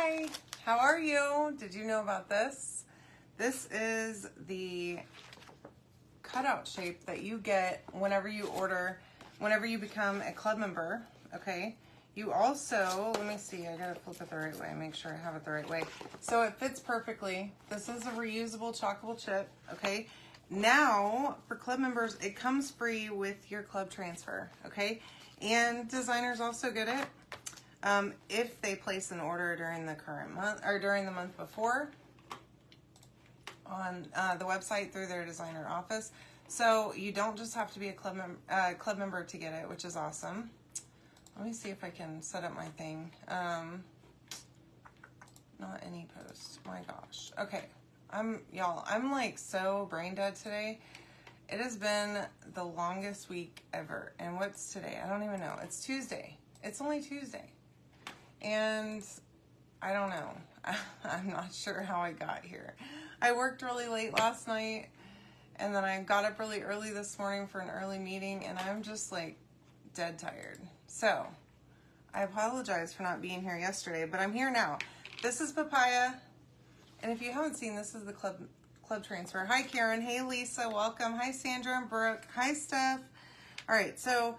Hi, how are you? Did you know about this? This is the cutout shape that you get whenever you become a club member, okay? You also, let me see, I gotta flip it the right way, make sure I have it the right way. So it fits perfectly. This is a reusable chockable chip, okay? Now, for club members, it comes free with your club transfer, okay? And designers also get it if they place an order during the current month or during the month before on the website through their designer office. So you don't just have to be a club member to get it, which is awesome. Let me see if I can set up my thing. Not any post. My gosh. Okay. I'm like so brain dead today. It has been the longest week ever. And what's today? I don't even know. It's Tuesday. It's only Tuesday. And I don't know. I'm not sure how I got here. I worked really late last night, and then I got up really early this morning for an early meeting, and I'm just like dead tired. So I apologize for not being here yesterday, but I'm here now. This is Papaya, and if you haven't seen, this is the club transfer. Hi Karen. Hey Lisa, welcome. Hi Sandra and Brooke. Hi Steph. All right, so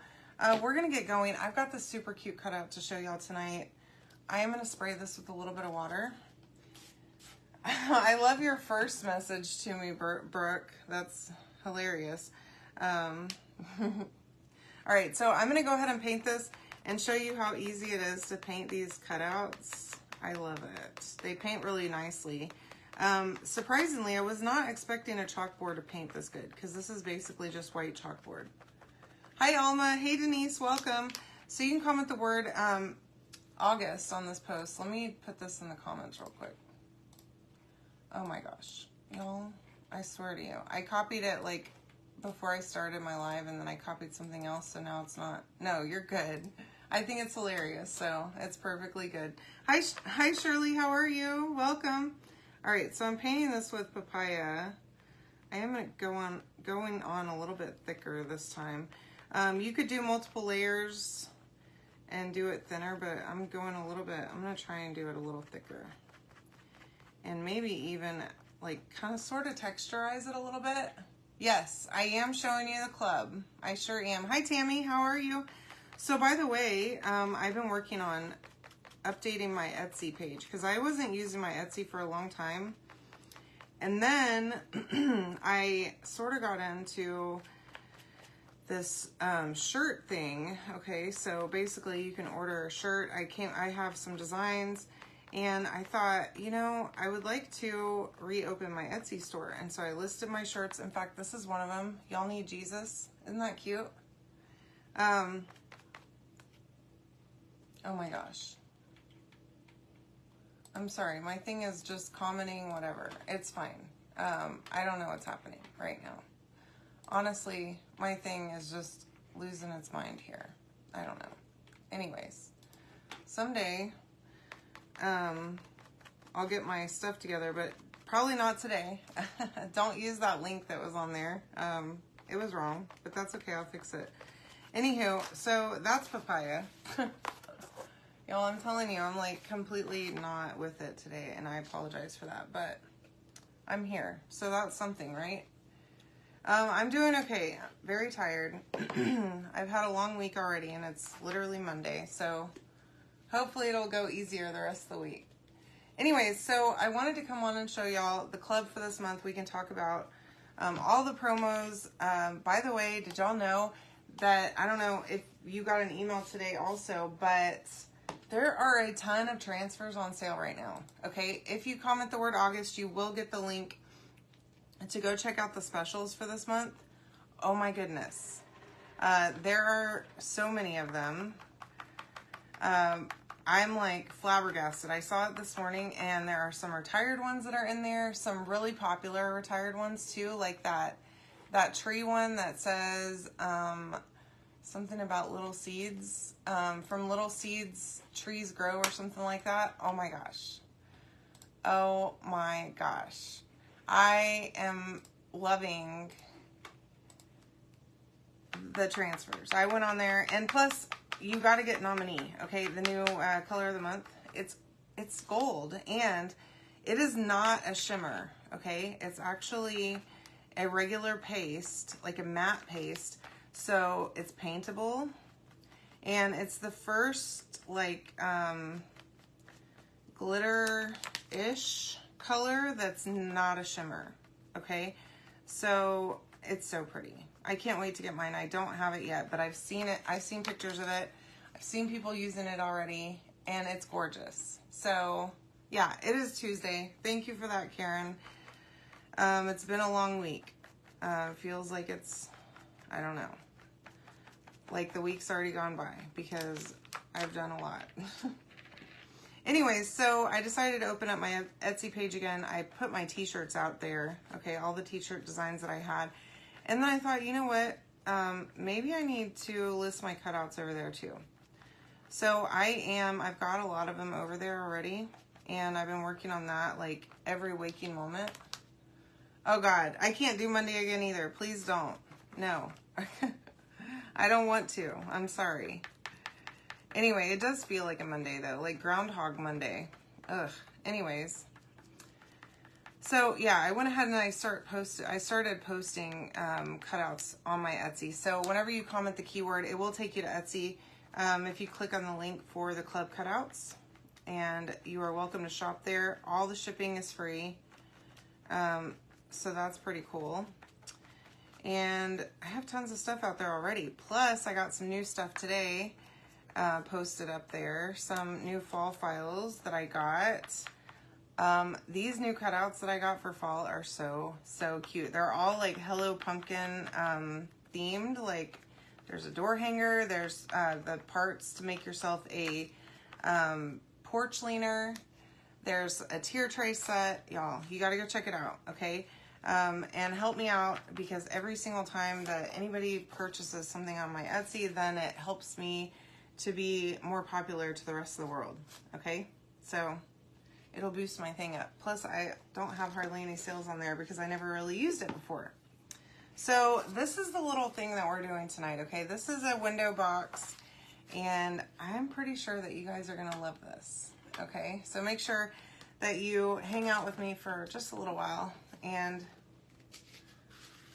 we're gonna get going. I've got this super cute cutout to show y'all tonight. I am gonna spray this with a little bit of water. I love your first message to me, Brooke. That's hilarious. All right, so I'm gonna go ahead and paint this and show you how easy it is to paint these cutouts. I love it. They paint really nicely. Surprisingly, I was not expecting a chalkboard to paint this good because this is basically just white chalkboard. Hi Alma. Hey Denise, welcome. So you can comment the word August on this post. Let me put this in the comments real quick. Oh my gosh, y'all, I swear to you. I copied it like before I started my live, and then I copied something else, so now it's not. No, you're good. I think it's hilarious, so it's perfectly good. Hi Shirley, how are you? Welcome. All right, so I'm painting this with Papaya. I am going on a little bit thicker this time. You could do multiple layers and do it thinner, but I'm going a little bit, I'm gonna try and do it a little thicker. And maybe even like kind of sort of texturize it a little bit. Yes, I am showing you the club. I sure am. Hi Tammy, how are you? So by the way, I've been working on updating my Etsy page because I wasn't using my Etsy for a long time. And then I sort of got into this shirt thing. Okay, so basically you can order a shirt. I have some designs, and I thought, you know, I would like to reopen my Etsy store. And so I listed my shirts. In fact, this is one of them. Y'all need Jesus. Isn't that cute? Oh my gosh. I'm sorry. My thing is just commenting whatever. It's fine. I don't know what's happening right now. Honestly, my thing is just losing its mind here. I don't know. Anyways, someday I'll get my stuff together, but probably not today. Don't use that link that was on there. It was wrong, but that's okay. I'll fix it. Anywho, so that's Papaya. Y'all, I'm telling you, I'm like completely not with it today, and I apologize for that, but I'm here. So that's something, right? I'm doing okay. Very tired. I've had a long week already, and it's literally Monday, so hopefully it'll go easier the rest of the week. Anyways, so I wanted to come on and show y'all the club for this month. We can talk about all the promos. By the way, did y'all know that, I don't know if you got an email today also, but there are a ton of transfers on sale right now, okay? If you comment the word August, you will get the link to go check out the specials for this month. Oh my goodness. There are so many of them. I'm like flabbergasted. I saw it this morning, and there are some retired ones that are in there, some really popular retired ones too, like that tree one that says something about little seeds. From little seeds, trees grow, or something like that. Oh my gosh. Oh my gosh. I am loving the transfers. I went on there, and plus you got to get nominee, okay? The new color of the month. It's it's gold, and it is not a shimmer, okay? It's actually a regular paste, like a matte paste. So it's paintable, and it's the first like glitter-ish color that's not a shimmer, okay? So it's so pretty. I can't wait to get mine. I don't have it yet, but I've seen it. I've seen pictures of it. I've seen people using it already, and it's gorgeous. So yeah, it is Tuesday. Thank you for that, Karen. It's been a long week. Feels like it's, I don't know, like the week's already gone by because I've done a lot. Anyways, so I decided to open up my Etsy page again. I put my t-shirts out there, okay, all the t-shirt designs that I had. And then I thought, you know what, maybe I need to list my cutouts over there too. So I've got a lot of them over there already, and I've been working on that like every waking moment. Oh God, I can't do Monday again either. Please don't. No. I don't want to. I'm sorry. Anyway, it does feel like a Monday though, like Groundhog Monday. Ugh. Anyways. So yeah, I went ahead and I started posting cutouts on my Etsy. So whenever you comment the keyword, it will take you to Etsy. If you click on the link for the club cutouts, and you are welcome to shop there. All the shipping is free. So that's pretty cool. And I have tons of stuff out there already. Plus, I got some new stuff today posted up there. Some new fall files that I got. These new cutouts that I got for fall are so cute. They're all like Hello Pumpkin themed. Like there's a door hanger. There's the parts to make yourself a porch leaner. There's a tier tray set. Y'all, you got to go check it out, okay? And help me out, because every single time that anybody purchases something on my Etsy, then it helps me to be more popular to the rest of the world, okay? So it'll boost my thing up. Plus, I don't have hardly any sales on there because I never really used it before. So this is the little thing that we're doing tonight, okay? This is a window box, and I'm pretty sure that you guys are gonna love this, okay? So make sure that you hang out with me for just a little while, and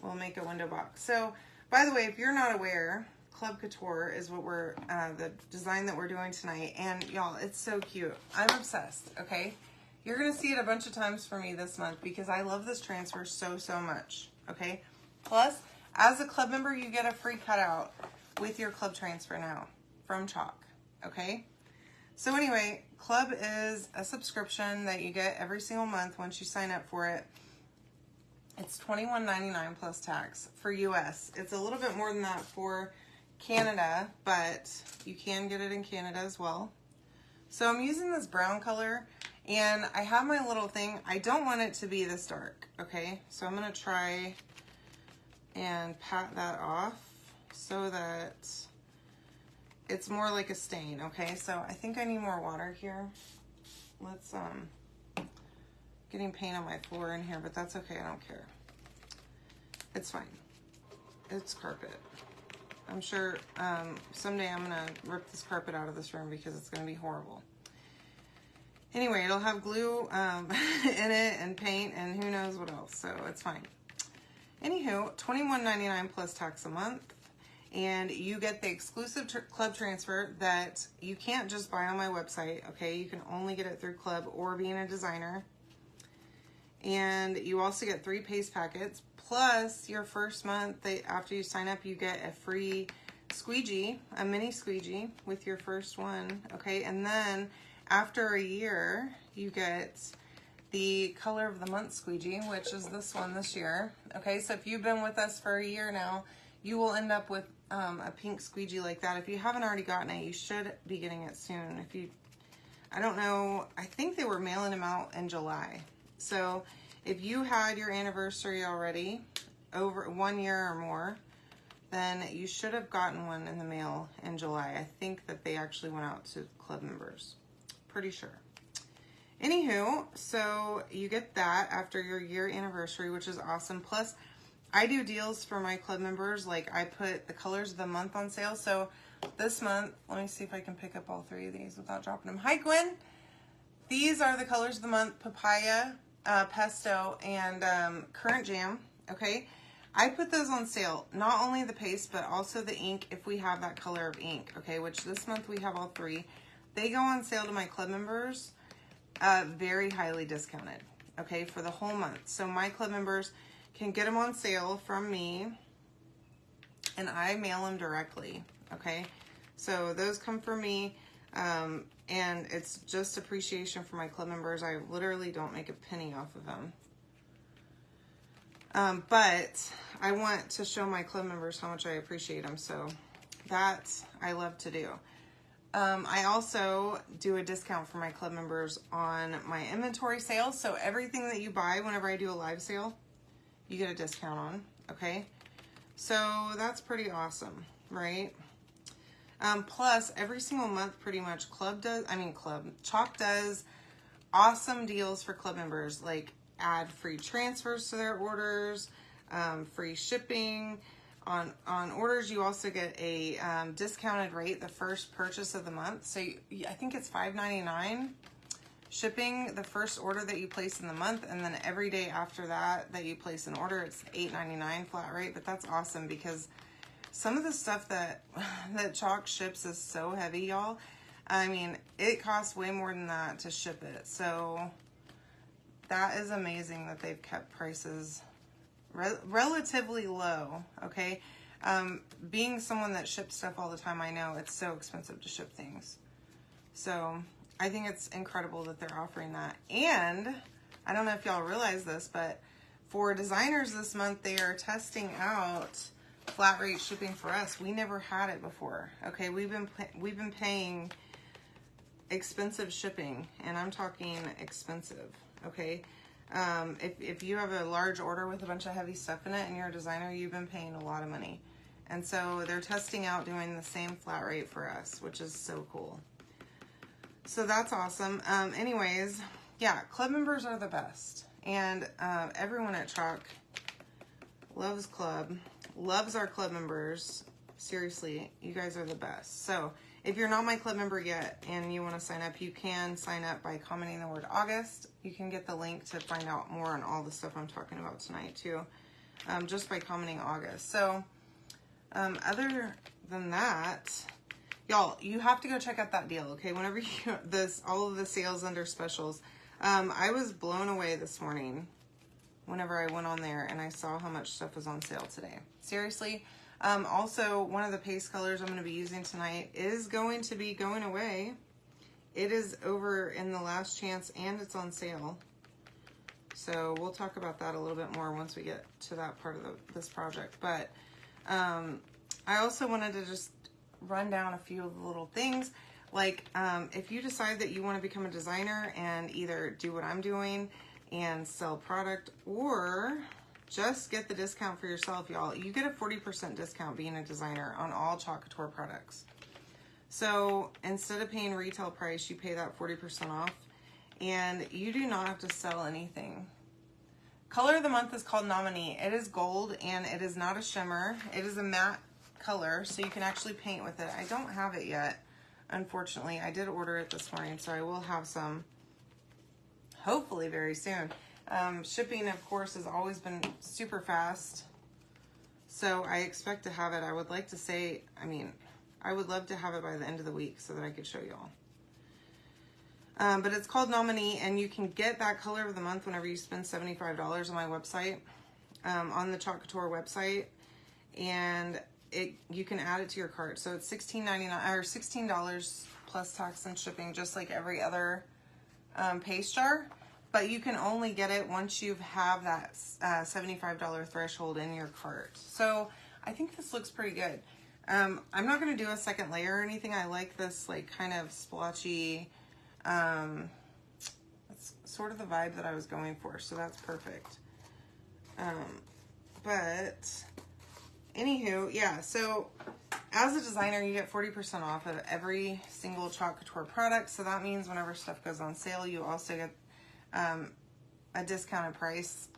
we'll make a window box. So, by the way, if you're not aware, Club Couture is what we're, the design that we're doing tonight. And y'all, it's so cute. I'm obsessed, okay? You're gonna see it a bunch of times for me this month because I love this transfer so much, okay? Plus, as a club member, you get a free cutout with your club transfer now from Chalk, okay? So anyway, Club is a subscription that you get every single month once you sign up for it. It's $21.99 plus tax for US. It's a little bit more than that for Canada, but you can get it in Canada as well. So I'm using this brown color, and I have my little thing. I don't want it to be this dark, okay? So I'm gonna try and pat that off so that it's more like a stain, okay? So I think I need more water here. Let's, getting paint on my floor in here, but that's okay, I don't care. It's fine. It's carpet. I'm sure someday I'm gonna rip this carpet out of this room because it's gonna be horrible. Anyway, it'll have glue in it and paint and who knows what else, so it's fine. Anywho, $21.99 plus tax a month, and you get the exclusive club transfer that you can't just buy on my website, okay? You can only get it through Club or being a designer. And you also get 3 paste packets, plus your first month, after you sign up, you get a free squeegee, a mini squeegee with your first one, okay? And then after a year, you get the color of the month squeegee, which is this one this year, okay? So if you've been with us for a year now, you will end up with a pink squeegee like that. If you haven't already gotten it, you should be getting it soon. If you, I don't know, I think they were mailing them out in July. So if you had your anniversary already, over 1 year or more, then you should have gotten one in the mail in July. I think that they actually went out to club members. Pretty sure. Anywho, so you get that after your year anniversary, which is awesome. Plus, I do deals for my club members. Like, I put the colors of the month on sale. So this month, let me see if I can pick up all 3 of these without dropping them. Hi, Gwen. These are the colors of the month: papaya, pesto, and currant jam. Okay, I put those on sale. Not only the paste, but also the ink if we have that color of ink. Okay, which this month we have all three. They go on sale to my club members, very highly discounted. Okay, for the whole month. So my club members can get them on sale from me, and I mail them directly. Okay, so those come from me. And it's just appreciation for my club members. I literally don't make a penny off of them. But I want to show my club members how much I appreciate them. So that I love to do. I also do a discount for my club members on my inventory sales. So everything that you buy whenever I do a live sale, you get a discount on. Okay. So that's pretty awesome, right? Plus, every single month, pretty much, Chalk does awesome deals for club members, like add free transfers to their orders, free shipping. On orders, you also get a discounted rate the first purchase of the month. So I think it's $5.99 shipping the first order that you place in the month, and then every day after that you place an order, it's $8.99 flat rate. But that's awesome because some of the stuff that Chalk ships is so heavy, y'all. I mean, it costs way more than that to ship it. So that is amazing that they've kept prices relatively low, okay? Being someone that ships stuff all the time, I know it's so expensive to ship things. So I think it's incredible that they're offering that. And I don't know if y'all realize this, but for designers this month, they are testing out flat rate shipping for us. We never had it before. Okay, we've been paying expensive shipping, and I'm talking expensive. Okay, if you have a large order with a bunch of heavy stuff in it and you're a designer, you've been paying a lot of money. And so they're testing out doing the same flat rate for us, which is so cool. So that's awesome. Anyways, yeah, club members are the best, and everyone at Chalk loves club. Loves our club members. Seriously, you guys are the best. So if you're not my club member yet and you want to sign up, you can sign up by commenting the word August. You can get the link to find out more on all the stuff I'm talking about tonight too, just by commenting August. So other than that, y'all, you have to go check out that deal, okay? Whenever all of the sales under specials, I was blown away this morning whenever I went on there and I saw how much stuff was on sale today. Seriously. Also, one of the paste colors I'm going to be using tonight is going to be going away. It is over in the last chance and it's on sale. So we'll talk about that a little bit more once we get to that part of this project. But I also wanted to just run down a few of the little things. Like if you decide that you want to become a designer and either do what I'm doing and sell product, or just get the discount for yourself, y'all. You get a 40% discount being a designer on all Chalk Couture products. So instead of paying retail price, you pay that 40% off, and you do not have to sell anything. Color of the month is called Nominee. It is gold, and it is not a shimmer. It is a matte color, so you can actually paint with it. I don't have it yet, unfortunately. I did order it this morning, so I will have some hopefully very soon. Shipping, of course, has always been super fast, so I expect to have it. I would like to say, I would love to have it by the end of the week so that I could show y'all. But it's called Nominee, and you can get that color of the month whenever you spend $75 on my website, on the Chalk Couture website, and you can add it to your cart. So it's $16.99 or $16 plus tax and shipping, just like every other paste jar, but you can only get it once you have that $75 threshold in your cart. So I think this looks pretty good. I'm not going to do a second layer or anything. I like this like kind of splotchy, that's sort of the vibe that I was going for, so that's perfect. But anywho, yeah, so as a designer, you get 40% off of every single Chalk Couture product. So that means whenever stuff goes on sale, you also get a discounted price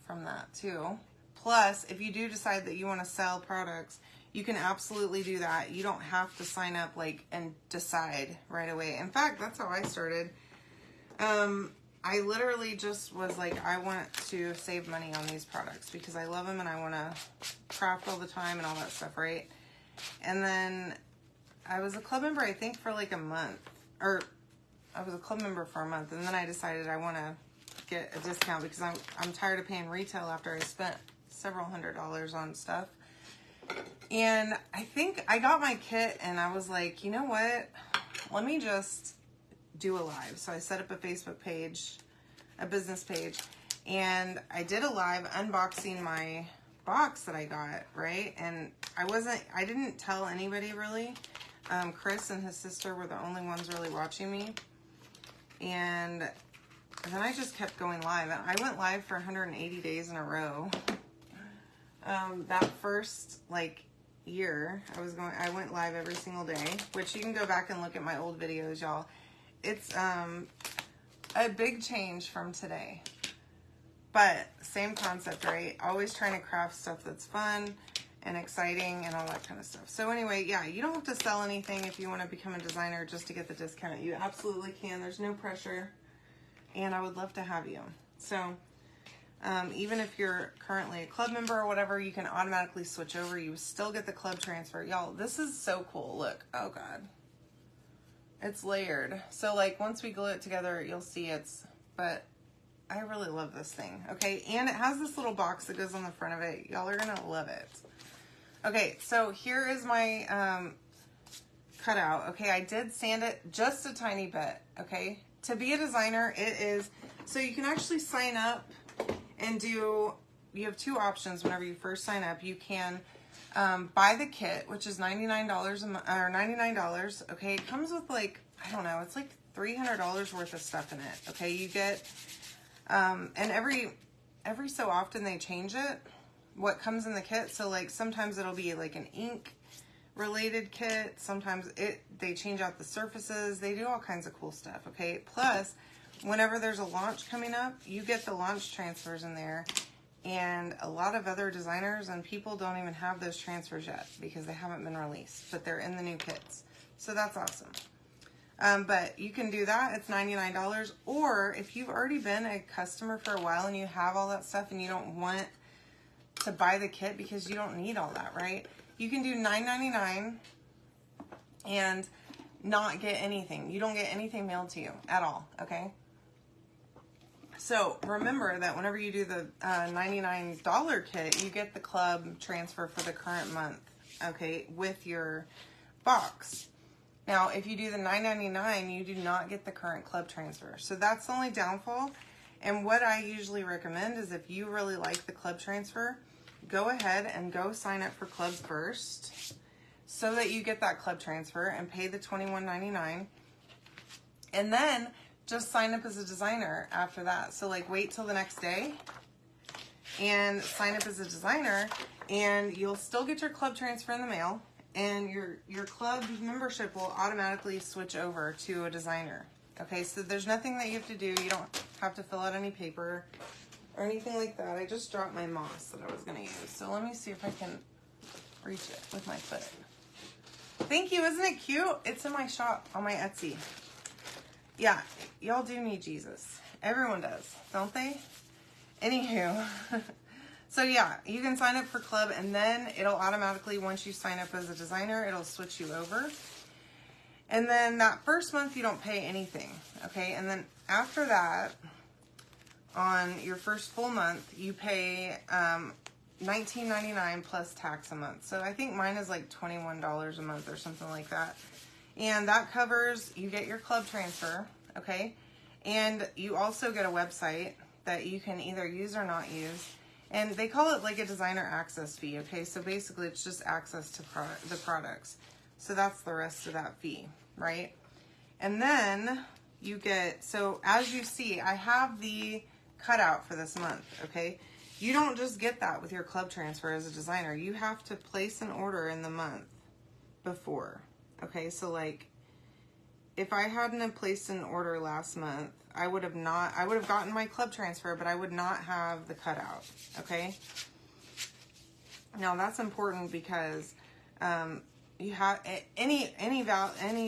from that too. Plus, if you do decide that you want to sell products, you can absolutely do that. You don't have to sign up and decide right away. In fact, that's how I started. I literally just was like, I want to save money on these products because I love them and I want to craft all the time and all that stuff, right? And then I was a club member, I think, for like a month. Or I was a club member for a month. And then I decided I want to get a discount because I'm tired of paying retail after I spent several $100s on stuff. And I think I got my kit and I was like, you know what? Let me just do a live. So I set up a Facebook page, a business page, and I did a live unboxing my box that I got, right? And I didn't tell anybody really. Chris and his sister were the only ones really watching me. And then I just kept going live. And I went live for 180 days in a row. That first year, I went live every single day, which you can go back and look at my old videos, y'all. It's a big change from today. But same concept, right? Always trying to craft stuff that's fun and exciting and all that kind of stuff. So anyway, yeah, you don't have to sell anything if you want to become a designer just to get the discount. You absolutely can. There's no pressure. And I would love to have you. So even if you're currently a club member or whatever, you can automatically switch over. You still get the club transfer. Y'all, this is so cool. Look. Oh, God. It's layered. So, once we glue it together, you'll see but I really love this thing. Okay, and it has this little box that goes on the front of it. Y'all are going to love it. Okay, so here is my cutout. Okay, I did sand it just a tiny bit. Okay, to be a designer, it is, so you can actually sign up and you have two options whenever you first sign up. You can buy the kit, which is $99 or $99. Okay, it comes with I don't know, it's like $300 worth of stuff in it. Okay, you get, and every so often they change it, what comes in the kit. So sometimes it'll be an ink related kit. Sometimes they change out the surfaces. They do all kinds of cool stuff. Okay, plus whenever there's a launch coming up, you get the launch transfers in there. And a lot of other designers and people don't even have those transfers yet because they haven't been released, but they're in the new kits. So that's awesome. But you can do that. It's $99. Or if you've already been a customer for a while and you have all that stuff and you don't want to buy the kit because you don't need all that, right? You can do $9.99 and not get anything. You don't get anything mailed to you at all, okay? So remember that whenever you do the $99 kit, you get the club transfer for the current month, okay, with your box. Now, if you do the $9.99, you do not get the current club transfer. So that's the only downfall. And what I usually recommend is if you really like the club transfer, go ahead and go sign up for clubs first so that you get that club transfer and pay the $21.99. And then just sign up as a designer after that. So wait till the next day and sign up as a designer, and you'll still get your club transfer in the mail, and your club membership will automatically switch over to a designer. Okay, so there's nothing that you have to do. You don't have to fill out any paper or anything like that. I just dropped my moss that I was gonna use. So let me see if I can reach it with my foot. Thank you, isn't it cute? It's in my shop on my Etsy. Yeah, y'all do need Jesus. Everyone does, don't they? Anywho, so yeah, you can sign up for club, and then it'll automatically, once you sign up as a designer, it'll switch you over. And then that first month, you don't pay anything, okay? And then after that, on your first full month, you pay $19.99 plus tax a month. So I think mine is $21 a month or something like that. And that covers, you get your club transfer, okay? And you also get a website that you can either use or not use. And they call it a designer access fee, okay? So basically it's just access to the products. So that's the rest of that fee, right? And then you get, so as you see, I have the cutout for this month, okay? You don't just get that with your club transfer as a designer. You have to place an order in the month before. Okay, so if I hadn't have placed an order last month, I would have gotten my club transfer, but I would not have the cutout, okay? Now that's important because you have any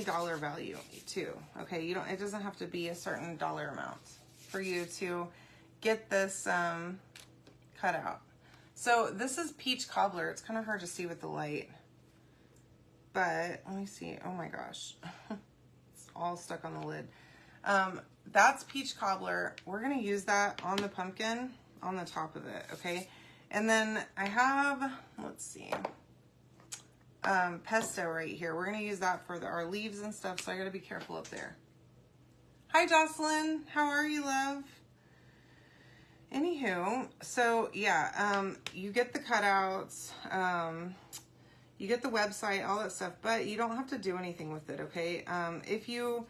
dollar value too. Okay, you don't. It doesn't have to be a certain dollar amount for you to get this cut out. So this is peach cobbler. It's kind of hard to see with the light, but let me see. Oh my gosh, it's all stuck on the lid. That's peach cobbler. We're gonna use that on the pumpkin on the top of it. Okay, and then I have, let's see, pesto right here. We're gonna use that for our leaves and stuff, so I gotta be careful up there. Hi Jocelyn, how are you, love? Anywho, so yeah, you get the cutouts, you get the website, all that stuff, but you don't have to do anything with it, okay? If you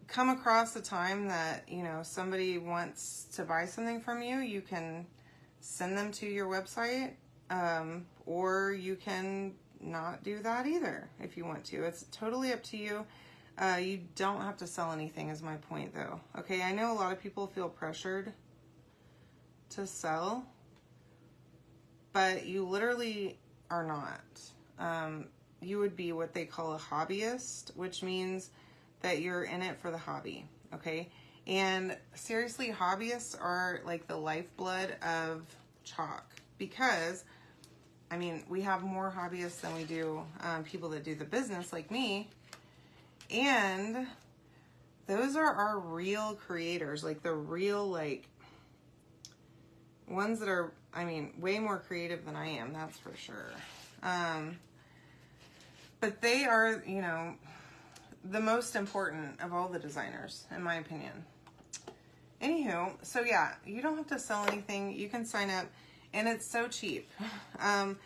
come across a time that, you know, somebody wants to buy something from you, you can send them to your website, or you can not do that either if you want to. It's totally up to you. You don't have to sell anything is my point though. Okay, I know a lot of people feel pressured to sell, but you literally are not. You would be what they call a hobbyist, which means that you're in it for the hobby, okay? And seriously, hobbyists are like the lifeblood of chalk, because I mean, we have more hobbyists than we do people that do the business like me. And those are our real creators, like the real, like, ones that are, I mean, way more creative than I am, that's for sure. But they are, you know, the most important of all the designers, in my opinion. Anywho, so yeah, you don't have to sell anything. You can sign up, and it's so cheap. And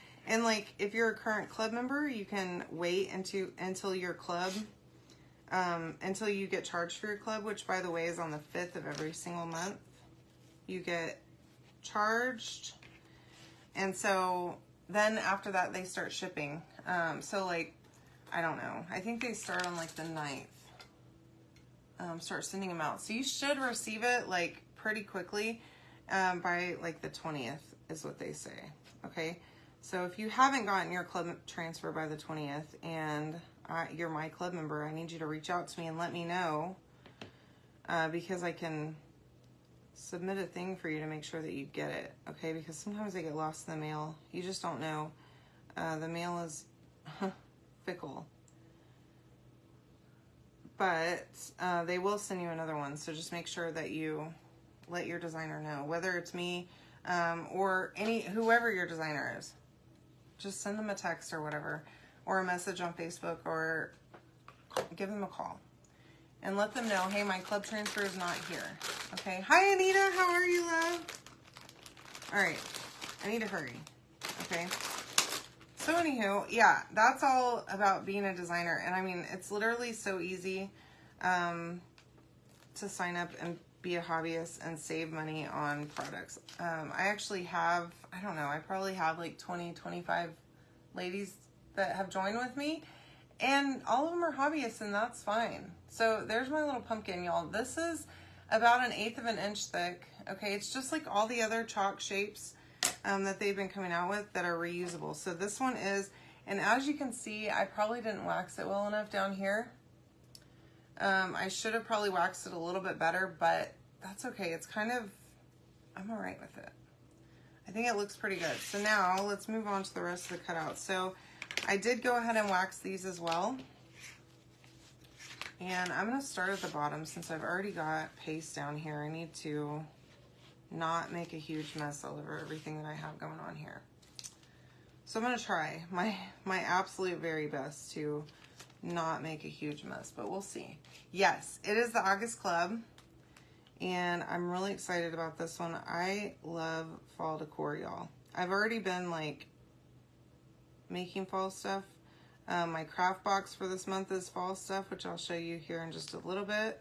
like, if you're a current club member, you can wait until your club, until you get charged for your club, which by the way is on the 5th of every single month. You get charged, and so then after that they start shipping. So like, I don't know, I think they start on like the 9th. Start sending them out, so you should receive it like pretty quickly, by like the 20th is what they say. Okay, so if you haven't gotten your club transfer by the 20th and you're my club member, I need you to reach out to me and let me know, because I can submit a thing for you to make sure that you get it. Okay, because sometimes they get lost in the mail. You just don't know. The mail is fickle. But they will send you another one, so just make sure that you let your designer know, whether it's me or whoever your designer is. Just send them a text or whatever, or a message on Facebook, or give them a call and let them know, hey, my club transfer is not here. Okay, hi Anita, how are you, love? All right, I need to hurry. Okay, so anywho, yeah, that's all about being a designer. And I mean, it's literally so easy to sign up and be a hobbyist and save money on products. I actually have, I don't know, I probably have like 20, 25 ladies that have joined with me, and all of them are hobbyists, and that's fine. So there's my little pumpkin, y'all. This is about 1/8 of an inch thick. Okay, it's just like all the other chalk shapes that they've been coming out with that are reusable. So this one is, and as you can see, I probably didn't wax it well enough down here. I should have probably waxed it a little bit better, but that's okay. It's kind of, I'm all right with it. I think it looks pretty good. So now let's move on to the rest of the cutouts. So I did go ahead and wax these as well. And I'm going to start at the bottom since I've already got paste down here. I need to not make a huge mess all over everything that I have going on here. So I'm going to try my absolute very best to not make a huge mess, but we'll see. Yes, it is the August Club, and I'm really excited about this one. I love fall decor, y'all. I've already been like making fall stuff. My craft box for this month is fall stuff, which I'll show you here in just a little bit.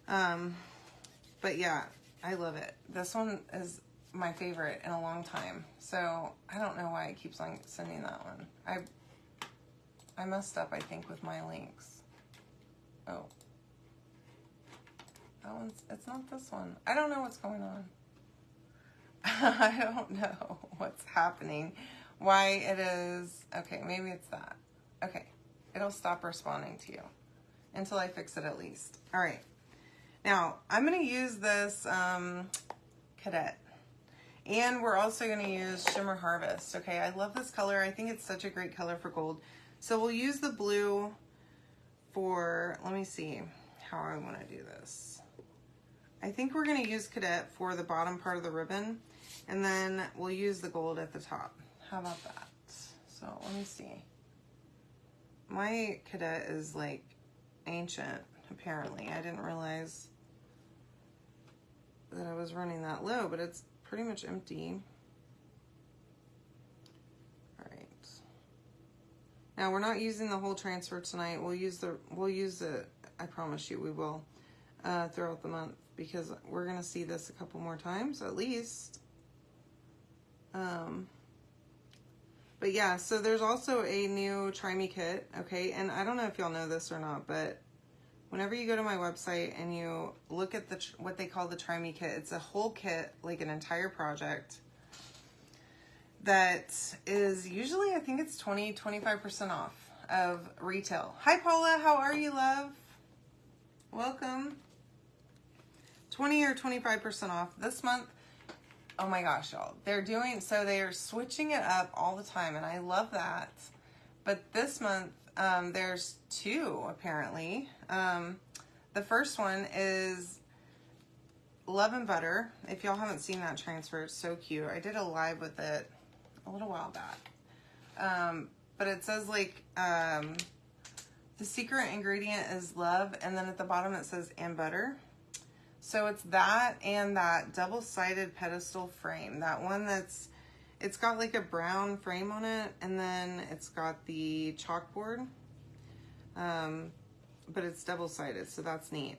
But yeah, I love it. This one is my favorite in a long time. So I don't know why it keeps on sending that one. I messed up, I think, with my links. Oh. That one's, it's not this one. I don't know what's going on. I don't know what's happening why it is. Okay, maybe it's that. Okay, it'll stop responding to you until I fix it at least. All right, now I'm going to use this Cadet. And we're also going to use Shimmer Harvest. Okay, I love this color. I think it's such a great color for gold. So we'll use the blue for, let me see how I want to do this. I think we're going to use Cadet for the bottom part of the ribbon. And then we'll use the gold at the top. How about that? So let me see. My Cadet is like ancient, apparently. I didn't realize that I was running that low, but it's pretty much empty. All right. Now we're not using the whole transfer tonight. We'll use the, I promise you we will, throughout the month, because we're gonna see this a couple more times at least. But yeah, so there's also a new Try Me kit, okay? And I don't know if y'all know this or not, but whenever you go to my website and you look at the what they call the Try Me kit, it's a whole kit, like an entire project, that is usually, I think it's 25% off of retail. Hi Paula, how are you, love? Welcome. 20 or 25% off this month. Oh my gosh, y'all. They're switching it up all the time, and I love that. But this month, there's two, apparently. The first one is Love and Butter. If y'all haven't seen that transfer, it's so cute. I did a live with it a little while back. But it says, like, the secret ingredient is love, and then at the bottom it says, and butter. So it's that and that double-sided pedestal frame. That one it's got like a brown frame on it, and then it's got the chalkboard. But it's double-sided, so that's neat.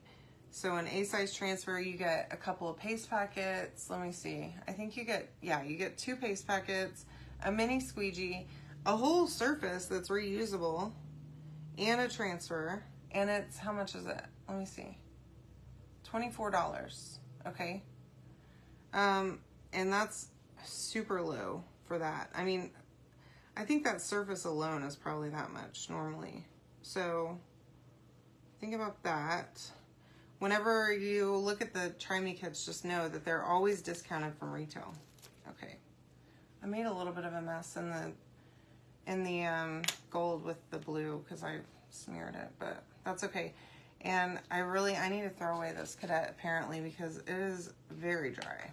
So an A-size transfer, you get a couple of paste packets. Let me see. I think you get 2 paste packets, a mini squeegee, a whole surface that's reusable, and a transfer. And it's, how much is it? Let me see. $24, okay? And that's super low for that. I mean, I think that surface alone is probably that much normally. So think about that. Whenever you look at the Try Me kits, just know that they're always discounted from retail. Okay. I made a little bit of a mess in the gold with the blue because I smeared it, but that's okay. And I need to throw away this Cadet apparently because it is very dry.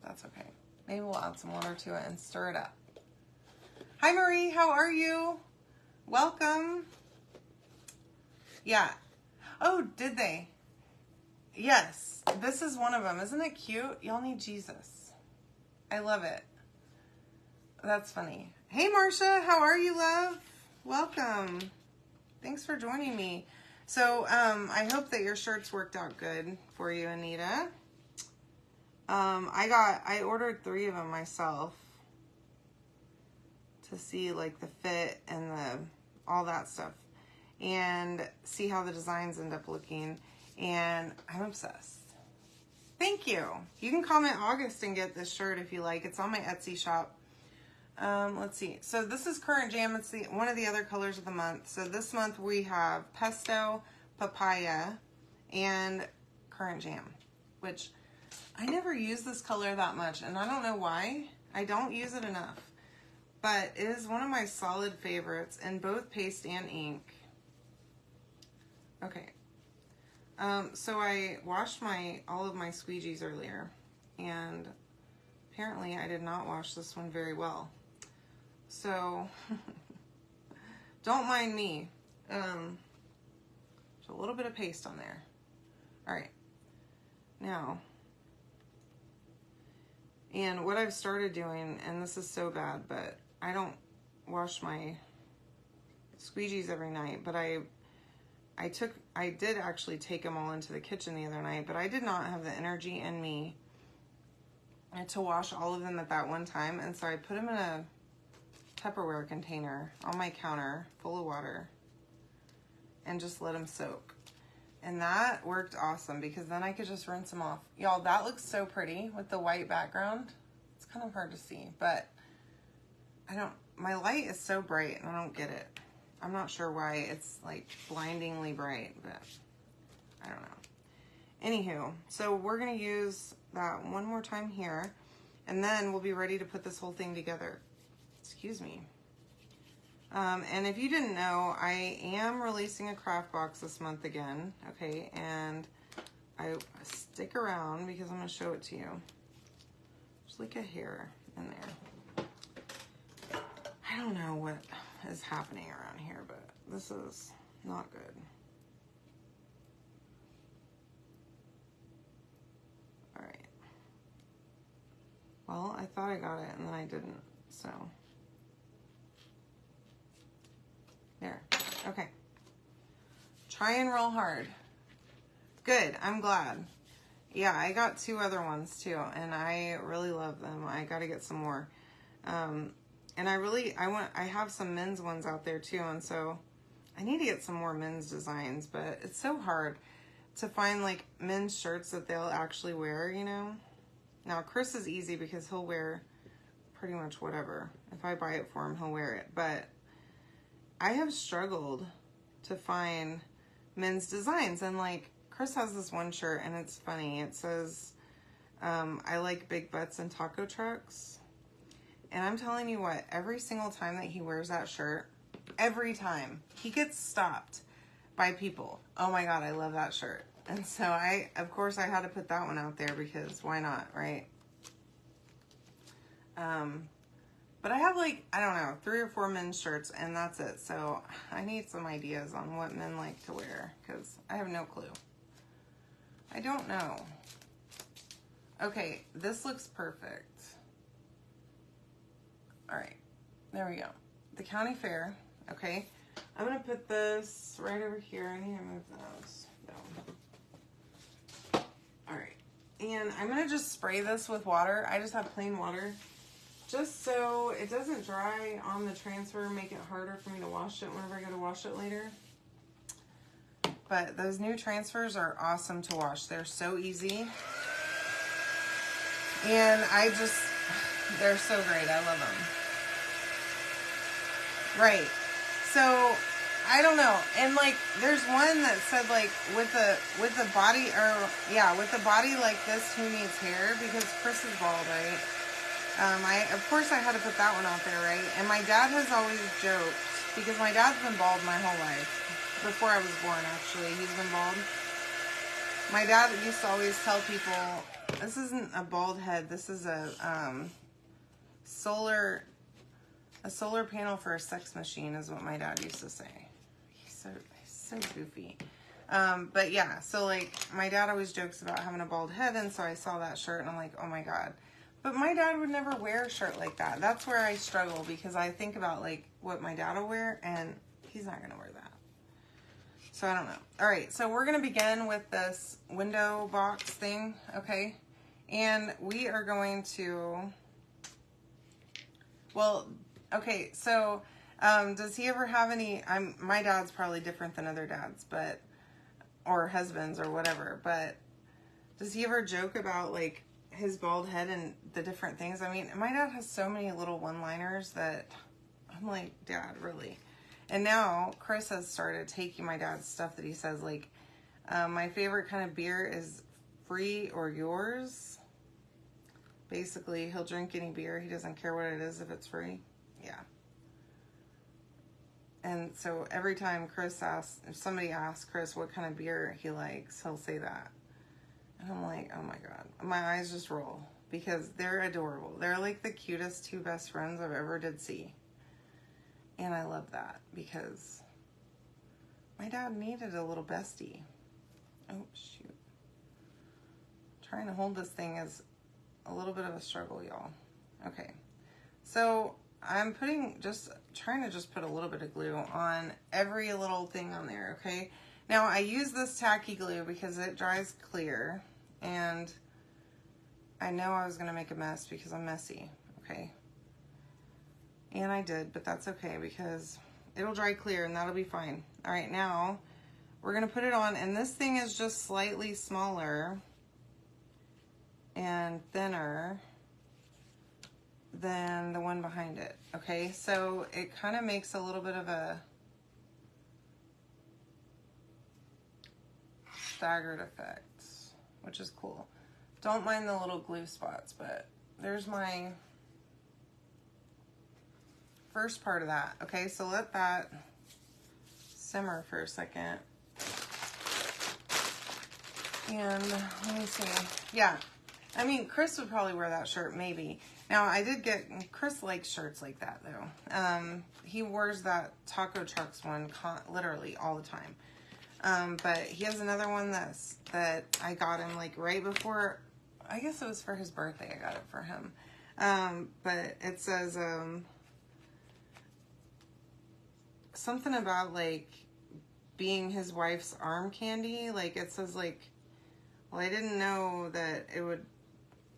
That's okay. Maybe we'll add some water to it and stir it up. Hi Marie, how are you? Welcome. Yeah. Oh, did they? Yes. This is one of them. Isn't it cute? Y'all need Jesus. I love it. That's funny. Hey Marcia, how are you, love? Welcome. Thanks for joining me. So, I hope that your shirts worked out good for you, Anita. I ordered 3 of them myself to see like the fit and all that stuff and see how the designs end up looking. And I'm obsessed. Thank you. You can comment August and get this shirt if you like. It's on my Etsy shop. Let's see. So this is Current Jam. It's one of the other colors of the month. So this month we have Pesto, Papaya, and Current Jam, which I never use this color that much, and I don't know why. I don't use it enough, but it is one of my solid favorites in both paste and ink. Okay. So I washed all of my squeegees earlier, and apparently I did not wash this one very well. So, don't mind me. There's a little bit of paste on there. Alright. Now, and what I've started doing, and this is so bad, but I don't wash my squeegees every night, but I did actually take them all into the kitchen the other night, but I did not have the energy in me to wash all of them at that one time, and so I put them in a Tupperware container on my counter full of water and just let them soak. And that worked awesome because then I could just rinse them off. Y'all, that looks so pretty with the white background. It's kind of hard to see, but my light is so bright and I don't get it. I'm not sure why it's like blindingly bright, but I don't know. Anywho, so we're gonna use that one more time here, and then we'll be ready to put this whole thing together. Excuse me. And if you didn't know, I am releasing a craft box this month again, okay? And I stick around because I'm gonna show it to you. There's like a hair in there. I don't know what is happening around here, but this is not good. All right. Well, I thought I got it and then I didn't, so. There, okay. Trying real hard. Good, I'm glad. Yeah, I got 2 other ones too, and I really love them. I gotta get some more. And I have some men's ones out there too, and so I need to get some more men's designs, but it's so hard to find like men's shirts that they'll actually wear, you know? Now, Chris is easy because he'll wear pretty much whatever. If I buy it for him, he'll wear it, but I have struggled to find men's designs, and like Chris has this one shirt and it's funny. It says, I like big butts and taco trucks. And I'm telling you what, every single time that he wears that shirt, every time he gets stopped by people. Oh my God, I love that shirt. And so of course I had to put that one out there because why not, right? But I have like, I don't know, 3 or 4 men's shirts and that's it. So I need some ideas on what men like to wear because I have no clue. I don't know. Okay, this looks perfect. All right, there we go. The county fair, okay. I'm gonna put this right over here. I need to move those down. All right, and I'm gonna just spray this with water. I just have plain water, just so it doesn't dry on the transfer, make it harder for me to wash it whenever I go to wash it later. But those new transfers are awesome to wash. They're so easy. And they're so great. I love them. Right. So, I don't know. And like, there's one that said like, with the body, with the body like this, who needs hair? Because Chris is bald, right? Of course I had to put that one out there, right? And my dad has always joked, because my dad's been bald my whole life. Before I was born, actually, he's been bald. My dad used to always tell people, this isn't a bald head, this is a solar panel for a sex machine, is what my dad used to say. He's so goofy. But yeah, so like, my dad always jokes about having a bald head, and so I saw that shirt, and I'm like, oh my God. But my dad would never wear a shirt like that. That's where I struggle, because I think about like, what my dad will wear, and he's not gonna wear that. So I don't know. All right, so we're gonna begin with this window box thing, okay? And we are going to, well, okay, so does he ever have any, my dad's probably different than other dads, but, or husbands or whatever, but does he ever joke about like his bald head and the different things? I mean, my dad has so many little one-liners that I'm like, Dad, really? And now Chris has started taking my dad's stuff that he says, like, my favorite kind of beer is free or yours. Basically, he'll drink any beer. He doesn't care what it is if it's free. Yeah. And so every time if somebody asks Chris what kind of beer he likes, he'll say that. And I'm like, oh my God. My eyes just roll because they're adorable. They're like the cutest 2 best friends I've ever did see. And I love that because my dad needed a little bestie. Oh, shoot. Trying to hold this thing is a little bit of a struggle, y'all. Okay. So I'm trying to just put a little bit of glue on every little thing on there, okay? Now I use this tacky glue because it dries clear, and I know I was gonna make a mess because I'm messy, okay? And I did, but that's okay because it'll dry clear and that'll be fine. All right, now we're gonna put it on, and this thing is just slightly smaller and thinner than the one behind it. Okay, so it kind of makes a little bit of a staggered effect, which is cool. Don't mind the little glue spots, but there's my first part of that. Okay, so let that simmer for a second. And let me see. Yeah, I mean, Chris would probably wear that shirt, maybe. Now, I did get, Chris likes shirts like that, though. He wears that Taco Trucks one literally all the time. But he has another one that I got him, like, right before, I guess it was for his birthday I got it for him. But it says, something about, like, being his wife's arm candy. Like, it says, like, well, I didn't know that it would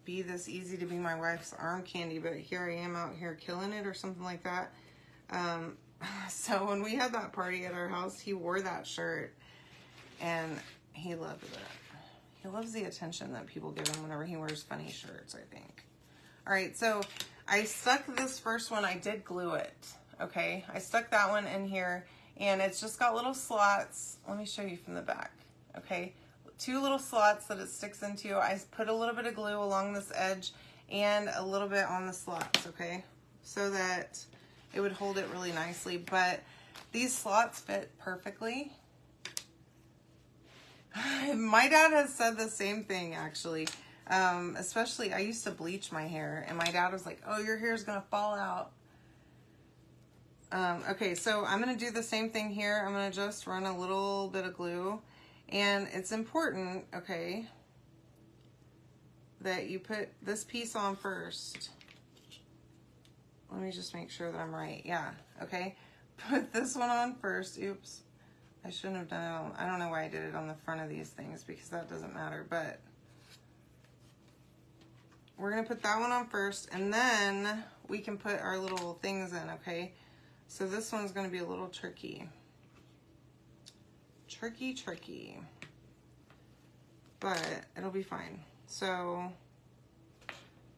be this easy to be my wife's arm candy, but here I am out here killing it, or something like that. So when we had that party at our house, he wore that shirt, and he loved it. He loves the attention that people give him whenever he wears funny shirts, I think. All right, so I stuck this first one, I did glue it, okay? I stuck that one in here, and it's just got little slots. Let me show you from the back, okay? 2 little slots that it sticks into. I put a little bit of glue along this edge and a little bit on the slots, okay? So that it would hold it really nicely, but these slots fit perfectly. My dad has said the same thing, actually. Especially, I used to bleach my hair, and my dad was like, oh, your hair is gonna fall out. Okay, so I'm gonna do the same thing here. I'm gonna just run a little bit of glue. And it's important, okay, that you put this piece on first. Let me just make sure that I'm right. Yeah, okay. Put this one on first. Oops. I shouldn't have done it on, I don't know why I did it on the front of these things, because that doesn't matter, but we're going to put that one on first, and then we can put our little things in, okay? So this one's going to be a little tricky. Tricky, but it'll be fine. So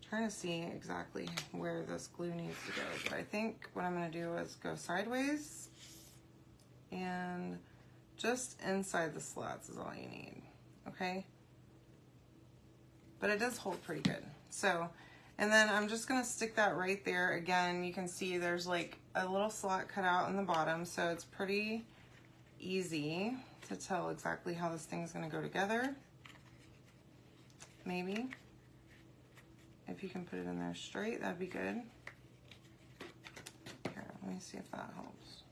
trying to see exactly where this glue needs to go, but I think what I'm going to do is go sideways, and just inside the slots is all you need, okay? But it does hold pretty good. So, and then I'm just going to stick that right there. Again, you can see there's like a little slot cut out in the bottom, so it's pretty easy to tell exactly how this thing's going to go together. Maybe if you can put it in there straight, that'd be good. Here, let me see if that helps.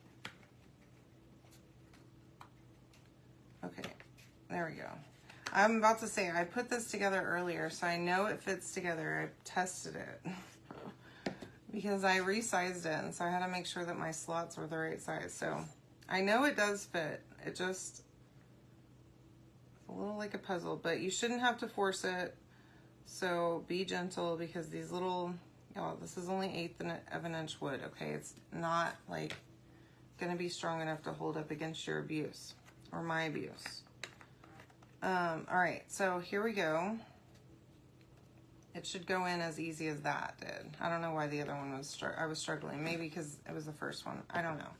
Okay, there we go. I'm about to say, I put this together earlier, so I know it fits together. I tested it because I resized it, and so I had to make sure that my slots were the right size. So I know it does fit. It just, it's a little like a puzzle, but you shouldn't have to force it. So be gentle, because these little, y'all, this is only 1/8 of an inch wood, okay? It's not like gonna be strong enough to hold up against your abuse or my abuse. All right, so here we go. It should go in as easy as that did. I don't know why the other one was, I was struggling. Maybe because it was the first one. I don't know.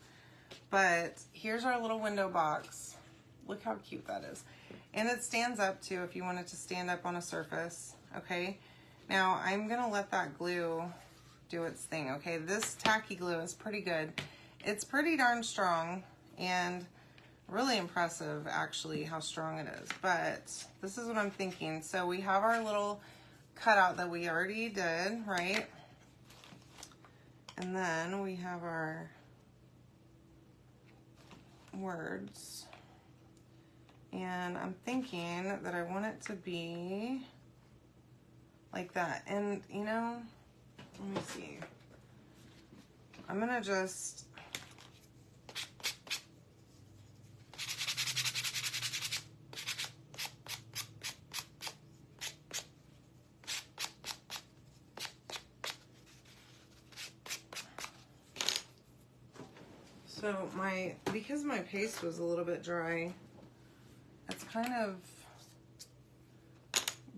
But here's our little window box. Look how cute that is. And it stands up too if you want it to stand up on a surface, okay? Now, I'm gonna let that glue do its thing, okay? This tacky glue is pretty good. It's pretty darn strong, and really impressive, actually, how strong it is. But this is what I'm thinking. So we have our little cutout that we already did, right? And then we have our words. And I'm thinking that I want it to be like that. And, you know, let me see. I'm gonna just... So because my paste was a little bit dry, it's kind of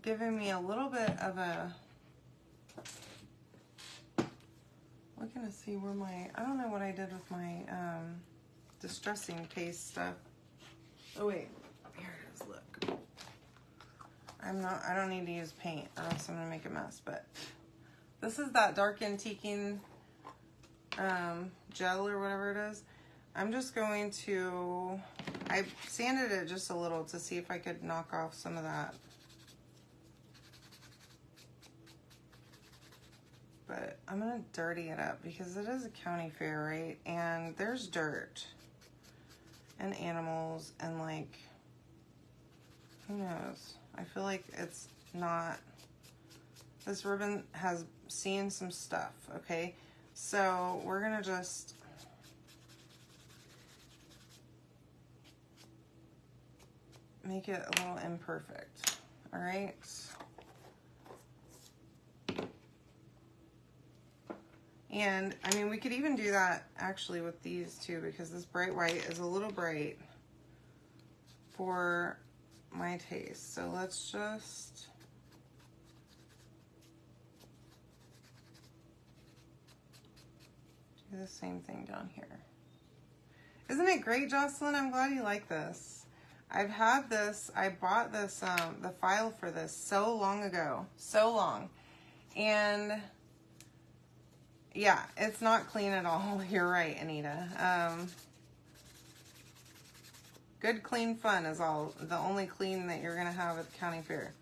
giving me a little bit of a looking to see where my, I don't know what I did with my distressing paste stuff. Oh wait, here it is, look. I don't need to use paint or else I'm gonna make a mess, but this is that dark antiquing gel or whatever it is. I'm just going to, I sanded it just a little to see if I could knock off some of that. But I'm gonna dirty it up because it is a county fair, right? And there's dirt and animals and like, who knows? I feel like it's not, this ribbon has seen some stuff, okay? So we're gonna just make it a little imperfect, all right? And I mean, we could even do that actually with these too, because this bright white is a little bright for my taste. So let's just do the same thing down here. Isn't it great, Jocelyn? I'm glad you like this. I've had this, I bought this, the file for this so long ago, so long. And yeah, it's not clean at all. You're right, Anita. Good, clean fun is the only clean that you're gonna have at the county fair.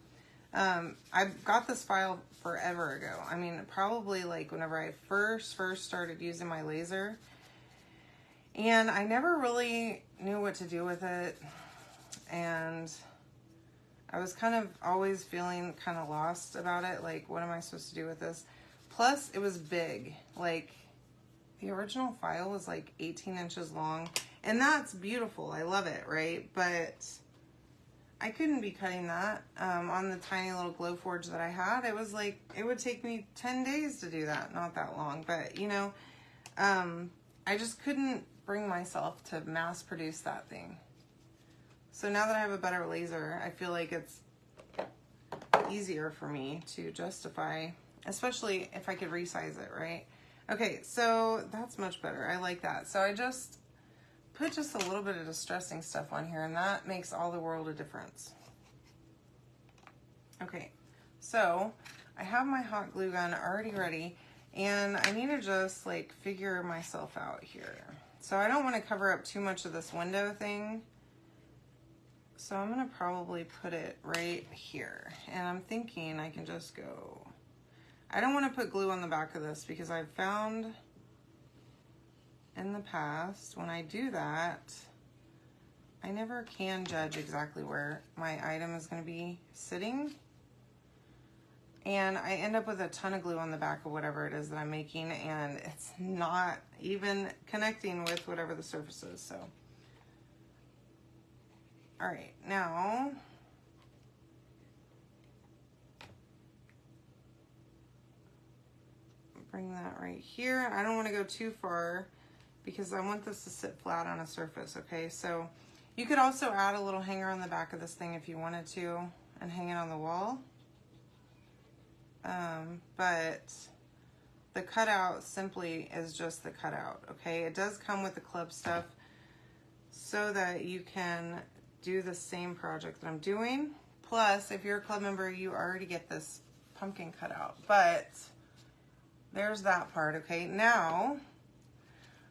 I got this file forever ago. I mean, probably like whenever I first started using my laser. And I never really knew what to do with it. And I was kind of always feeling kind of lost about it. Like, what am I supposed to do with this? Plus, it was big. Like, the original file was like 18 inches long. And that's beautiful. I love it, right? But I couldn't be cutting that on the tiny little Glowforge that I had. It was like, it would take me 10 days to do that. Not that long. But, you know, I just couldn't bring myself to mass produce that thing. So now that I have a better laser, I feel like it's easier for me to justify, especially if I could resize it, right? Okay, so that's much better. I like that. So I just put just a little bit of distressing stuff on here, and that makes all the world of difference. Okay, so I have my hot glue gun already ready, and I need to just like figure myself out here. So I don't want to cover up too much of this window thing. So I'm gonna probably put it right here. And I'm thinking I can just go, I don't wanna put glue on the back of this because I've found in the past when I do that, I never can judge exactly where my item is gonna be sitting. And I end up with a ton of glue on the back of whatever it is that I'm making, and it's not even connecting with whatever the surface is, so. All right, now, bring that right here. I don't want to go too far because I want this to sit flat on a surface, okay? So you could also add a little hanger on the back of this thing if you wanted to and hang it on the wall. But the cutout simply is just the cutout, okay? It does come with the club stuff so that you can do the same project that I'm doing. Plus, if you're a club member, you already get this pumpkin cutout. But there's that part, okay? Now,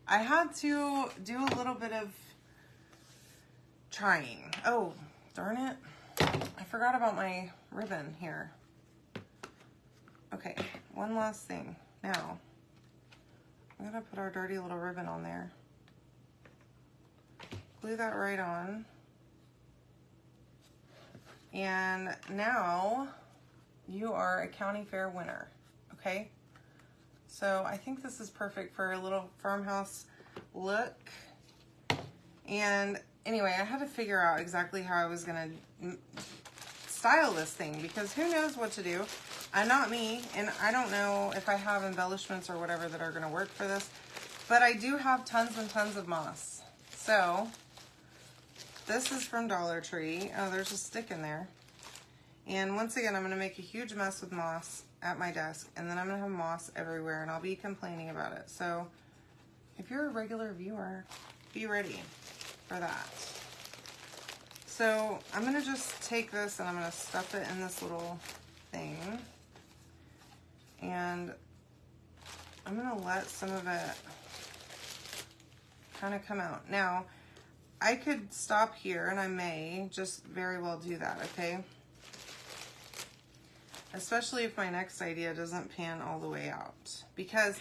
I had to do a little bit of trying. Oh, darn it. I forgot about my ribbon here. Okay, one last thing. Now, I'm gonna put our dirty little ribbon on there. Glue that right on. And now you are a county fair winner, okay? So I think this is perfect for a little farmhouse look. And anyway, I had to figure out exactly how I was gonna style this thing because who knows what to do. I'm not me, and I don't know if I have embellishments or whatever that are gonna work for this, but I do have tons and tons of moss. So this is from Dollar Tree. Oh, there's a stick in there. And once again, I'm going to make a huge mess with moss at my desk, and then I'm going to have moss everywhere, and I'll be complaining about it. So if you're a regular viewer, be ready for that. So I'm going to just take this and I'm going to stuff it in this little thing. And I'm going to let some of it kind of come out. Now, I could stop here, and I may just very well do that, okay? Especially if my next idea doesn't pan all the way out. Because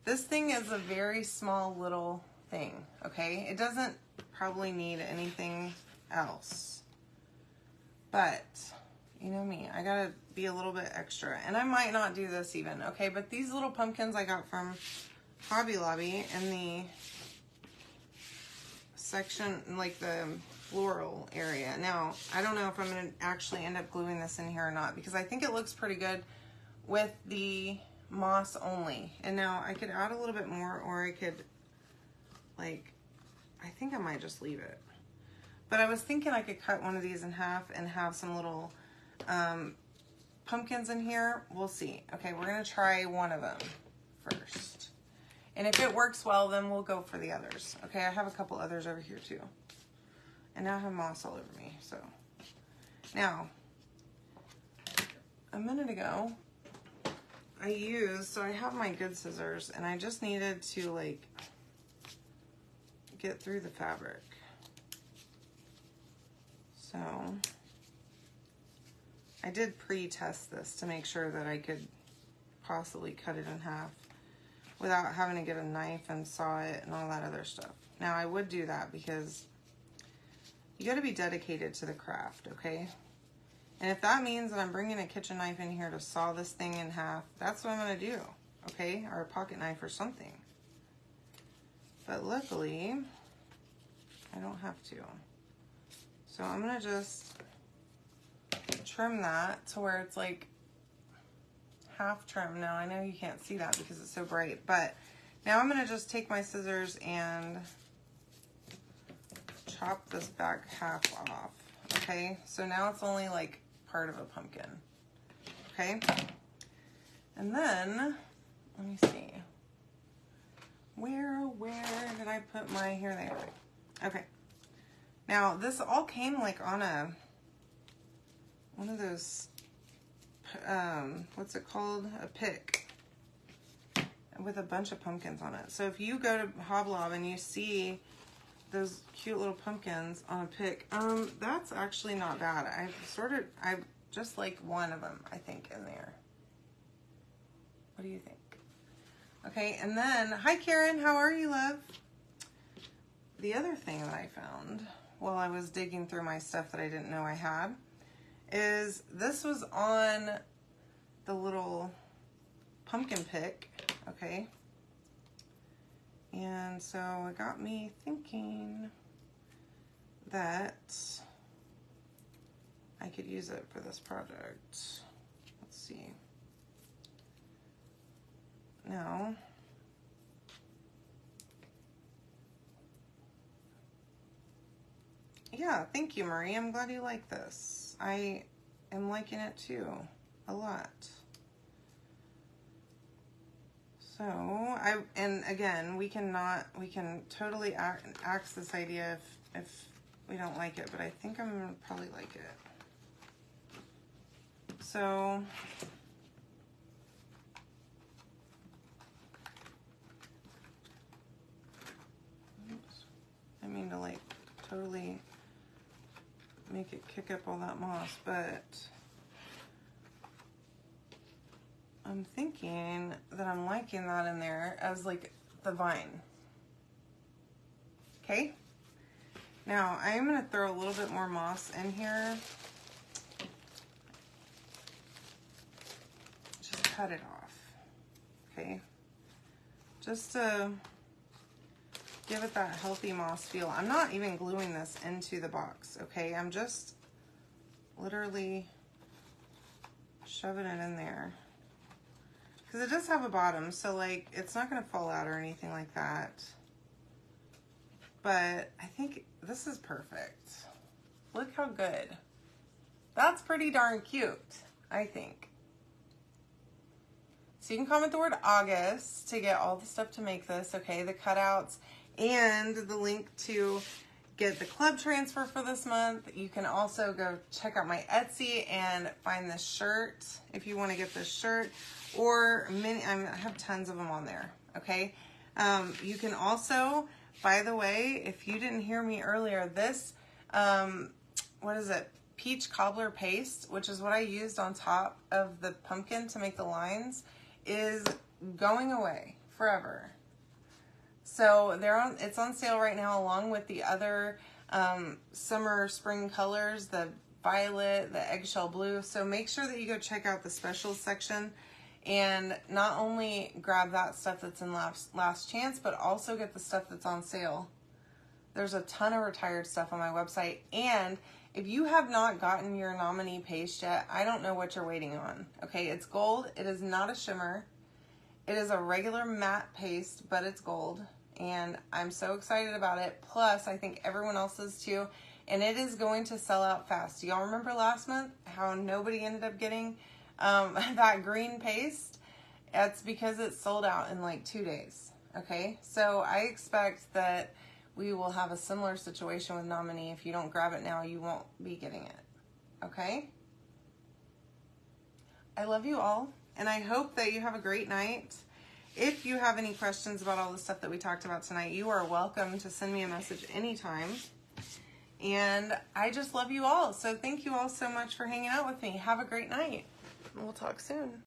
this thing is a very small little thing, okay? It doesn't probably need anything else. But, you know me, I gotta be a little bit extra. And I might not do this even, okay? But these little pumpkins I got from Hobby Lobby in the section, like the floral area. Now, I don't know if I'm going to actually end up gluing this in here or not, because I think it looks pretty good with the moss only. And now I could add a little bit more, or I could, like, I think I might just leave it. But I was thinking I could cut one of these in half and have some little pumpkins in here. We'll see. Okay, we're going to try one of them first. And if it works well, then we'll go for the others. Okay, I have a couple others over here too. And now I have moss all over me, so. Now, a minute ago, so I have my good scissors, and I just needed to, like, get through the fabric. So, I did pre-test this to make sure that I could possibly cut it in half without having to get a knife and saw it and all that other stuff. Now, I would do that because you got to be dedicated to the craft, okay? And if that means that I'm bringing a kitchen knife in here to saw this thing in half, that's what I'm going to do, okay? Or a pocket knife or something. But luckily, I don't have to. So I'm going to just trim that to where it's like half trim. Now, I know you can't see that because it's so bright, but now I'm going to just take my scissors and chop this back half off, okay? So now it's only like part of a pumpkin, okay? And then, let me see. Where did I put my, here they are. Okay. Now, this all came like on one of those, what's it called? A pick with a bunch of pumpkins on it. So if you go to Hoblob and you see those cute little pumpkins on a pick, that's actually not bad. I just like one of them, I think, in there. What do you think? Okay, and then, hi Karen, how are you, love? The other thing that I found while I was digging through my stuff that I didn't know I had is this was on the little pumpkin pick, okay? And so it got me thinking that I could use it for this project. Let's see. Now, yeah, thank you, Marie. I'm glad you like this. I am liking it too, a lot. So, and again, we can totally axe this idea if we don't like it, but I think I'm gonna probably like it. So, oops, I mean to like totally make it kick up all that moss, but I'm thinking that I'm liking that in there as like the vine. Okay. Now I am going to throw a little bit more moss in here. Just cut it off. Okay. Just to give it that healthy moss feel. I'm not even gluing this into the box. Okay. I'm just literally shoving it in there. Because it does have a bottom, so like it's not going to fall out or anything like that. But I think this is perfect. Look how good That's pretty darn cute, I think. So you can comment the word August to get all the stuff to make this, okay? The cutouts and the link to get the club transfer for this month. You can also go check out my Etsy and find this shirt if you want to get this shirt, or many, I have tons of them on there, okay? You can also, by the way, if you didn't hear me earlier, this, what is it? Peach cobbler paste, which is what I used on top of the pumpkin to make the lines, is going away forever. So it's on sale right now along with the other summer spring colors, the violet, the eggshell blue. So make sure that you go check out the specials section and not only grab that stuff that's in last chance, but also get the stuff that's on sale. There's a ton of retired stuff on my website, and if you have not gotten your nominee paste yet, I don't know what you're waiting on. Okay, it's gold. It is not a shimmer. It is a regular matte paste, but it's gold. And I'm so excited about it. Plus, I think everyone else is too. And it is going to sell out fast. Do y'all remember last month how nobody ended up getting that green paste? That's because it sold out in like 2 days. Okay, so I expect that we will have a similar situation with nominee. If you don't grab it now, you won't be getting it. Okay? I love you all, and I hope that you have a great night. If you have any questions about all the stuff that we talked about tonight, you are welcome to send me a message anytime. And I just love you all. So thank you all so much for hanging out with me. Have a great night. We'll talk soon.